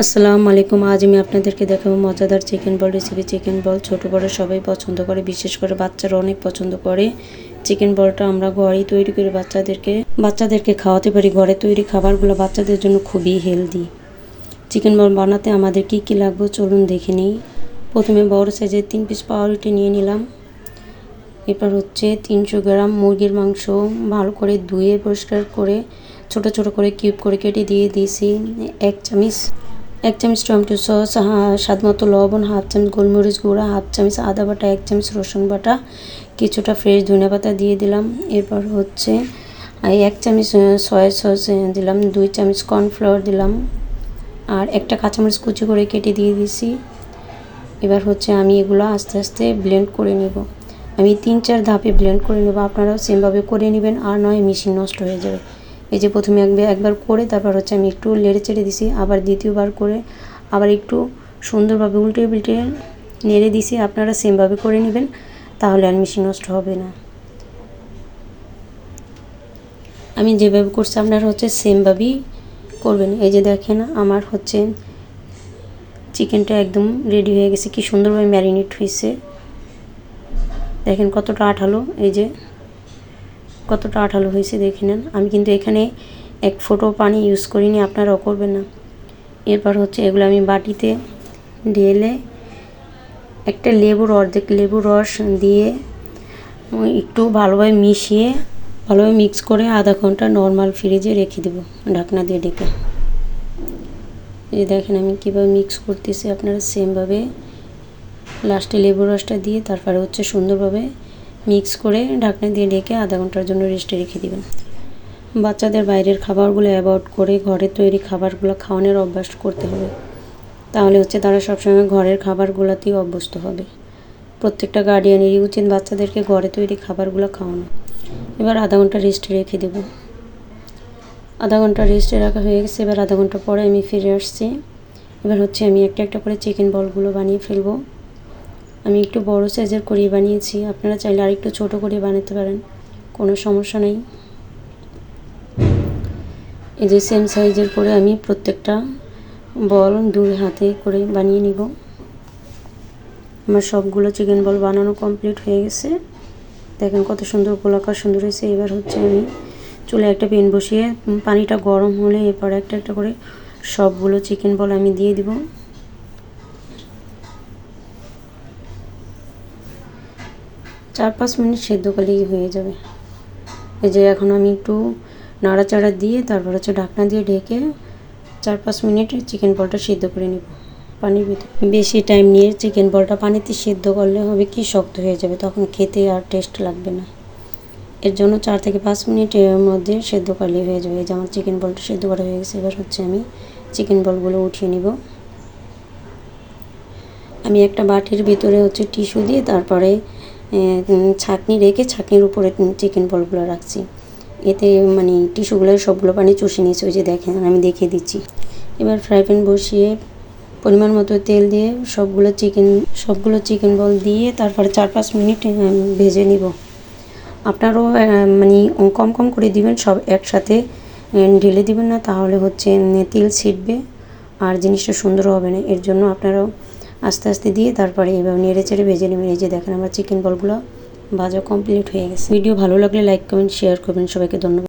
আসসালামু আলাইকুম। আজ আমি আপনাদেরকে দেখাবো মজাদার চিকেন বল রেসিপি। চিকেন বল ছোট বড় সবাই পছন্দ করে, বিশেষ করে বাচ্চারা অনেক পছন্দ করে। চিকেন বলটা আমরা ঘরেই তৈরি করে বাচ্চাদেরকে খাওয়াতে পারি। ঘরে তৈরি খাবারগুলো বাচ্চাদের জন্য খুবই হেলদি। চিকেন বল বানাতে আমাদের কি কি লাগবে চলুন দেখে নিই। প্রথমে বড় সাইজের 3 পিস পাউরুটি নিয়ে নিলাম। এরপর 300 গ্রাম মুরগির মাংস ভালো করে ধুয়ে পরিষ্কার করে ছোট ছোট করে কিউব করে কেটে দিয়ে দিয়েছি। 1 চামচ টমেটো সস, স্বাদ মতো লবণ, 1/2 চামচ গোলমরিচ গুঁড়া, 1/2 চামচ আদা বাটা, 1 চামচ রসুন বাটা, কিছুটা ফ্রেশ ধনিয়া পাতা দিয়ে দিলাম। এরপর 1 চামচ সয়া সস দিলাম, 2 চামচ কর্নফ্লাওয়ার দিলাম, আর একটা কাঁচামরিচ কুচি করে কেটে দিয়ে দিয়েছি। এবার আমি এগুলো আস্তে আস্তে ব্লেন্ড করে নেব। আমি 3-4 ধাপে ব্লেন্ড করে নেব, আপনারাও সেমভাবে করে নেবেন, আর নয় মেশিন নষ্ট হয়ে যাবে। এই যে প্রথমে একবার করে তারপর আমি একটু নেড়ে চেড়ে দিছি, আবার দ্বিতীয়বার করে আবার একটু সুন্দরভাবে উল্টে পিল্টে নেড়ে দিছি। আপনারা সেমভাবে করে নেবেন, তাহলে আর মেশিন নষ্ট হবে না। আমি যেভাবে করছি আপনারা সেমভাবেই করবেন। এই যে দেখেন আমার চিকেনটা একদম রেডি হয়ে গেছে, কি সুন্দরভাবে ম্যারিনেট হয়েছে। দেখেন কতটা আঠালো, এই যে কতটা আঠালো হয়েছে দেখে নেন। আমি কিন্তু এখানে 1 ফোঁটা পানি ইউজ করিনি, আপনারাও করবেন না। এরপর এগুলো আমি বাটিতে ঢেলে একটা অর্ধেক লেবুর রস দিয়ে একটু ভালোভাবে মিশিয়ে ভালোভাবে মিক্স করে আধা ঘন্টা নর্মাল ফ্রিজে রেখে দেব ঢাকনা দিয়ে ঢেকে। এই দেখেন আমি কীভাবে মিক্স করতেছি, আপনারা সেমভাবে লাস্টে লেবুর রসটা দিয়ে তারপরে সুন্দরভাবে মিক্স করে ঢাকনা দিয়ে ঢেকে আধা ঘন্টার জন্য রেস্টে রেখে দেবেন। বাচ্চাদের বাইরের খাবারগুলো অ্যাভয়েড করে ঘরে তৈরি খাবারগুলো খাওয়ানোর অভ্যাস করতে হবে, তাহলে তারা সবসময় ঘরের খাবারগুলোতেই অভ্যস্ত হবে। প্রত্যেকটা গার্ডিয়ানেরই উচিত বাচ্চাদেরকে ঘরে তৈরি খাবারগুলো খাওয়ানো। এবার আধা ঘন্টা রেস্টে রেখে দেব। আধা ঘন্টা রেস্টে রাখা হয়ে গেছে। এবার আধা ঘন্টা পরে আমি ফিরে আসছি। এবার আমি একটা একটা করে চিকেন বলগুলো বানিয়ে ফেলবো। আমি একটু বড় সাইজের করে বানিয়েছি, আপনারা চাইলে আরেকটু ছোট করে বানাতে পারেন, কোনো সমস্যা নেই। এই যে সেম সাইজের করে আমি প্রত্যেকটা বল 2 হাতে করে বানিয়ে নিব। আমার সবগুলো চিকেন বল বানানো কমপ্লিট হয়ে গেছে। দেখেন কত সুন্দর গোলাকার সুন্দর হয়েছে। এবার আমি চুলে একটা প্যান বসিয়ে পানিটা গরম হলে এরপর একটা একটা করে সবগুলো চিকেন বল আমি দিয়ে দিব। 4-5 মিনিট সেদ্ধ করলেই হয়ে যাবে। এই যে এখন আমি একটু নাড়াচাড়া দিয়ে তারপর ঢাকনা দিয়ে ঢেকে 4-5 মিনিট চিকেন বলটা সিদ্ধ করে নেব পানির ভিতরে। বেশি টাইম নিয়ে চিকেন বলটা পানিতে সিদ্ধ করলে হবে কি শক্ত হয়ে যাবে, তখন খেতে আর টেস্ট লাগবে না। এর জন্য 4 থেকে 5 মিনিটের মধ্যে সেদ্ধ করলেই হয়ে যাবে। এই যে আমার চিকেন বলটা সেদ্ধ করা হয়ে গেছে। এবার আমি চিকেন বলগুলো উঠিয়ে নিব। আমি একটা বাটির ভিতরে টিস্যু দিয়ে তারপরে ছাঁকনি রেখে ছাঁকনির উপরে চিকেন বলগুলো রাখছি। এতে টিস্যুগুলো সবগুলো পানি চুষে নিয়েছে। ওই যে দেখেন আমি দেখিয়ে দিচ্ছি। এবার ফ্রাই প্যান বসিয়ে পরিমাণ মতো তেল দিয়ে সবগুলো চিকেন বল দিয়ে তারপরে 4-5 মিনিট ভেজে নিব। আপনারাও কম কম করে দিবেন, সব একসাথে ঢেলে দিবেন না, তাহলে তেল ছিটবে আর জিনিসটা সুন্দর হবে না। এর জন্য আপনারাও আস্তে আস্তে দিয়ে তারপরে এভাবে নেড়ে চেড়ে ভেজে নেবেন। এই যে দেখেন আমার চিকেন বলগুলো ভাজা কমপ্লিট হয়ে গেছে। ভিডিও ভালো লাগলে লাইক কমেন্ট শেয়ার করবেন। সবাইকে ধন্যবাদ।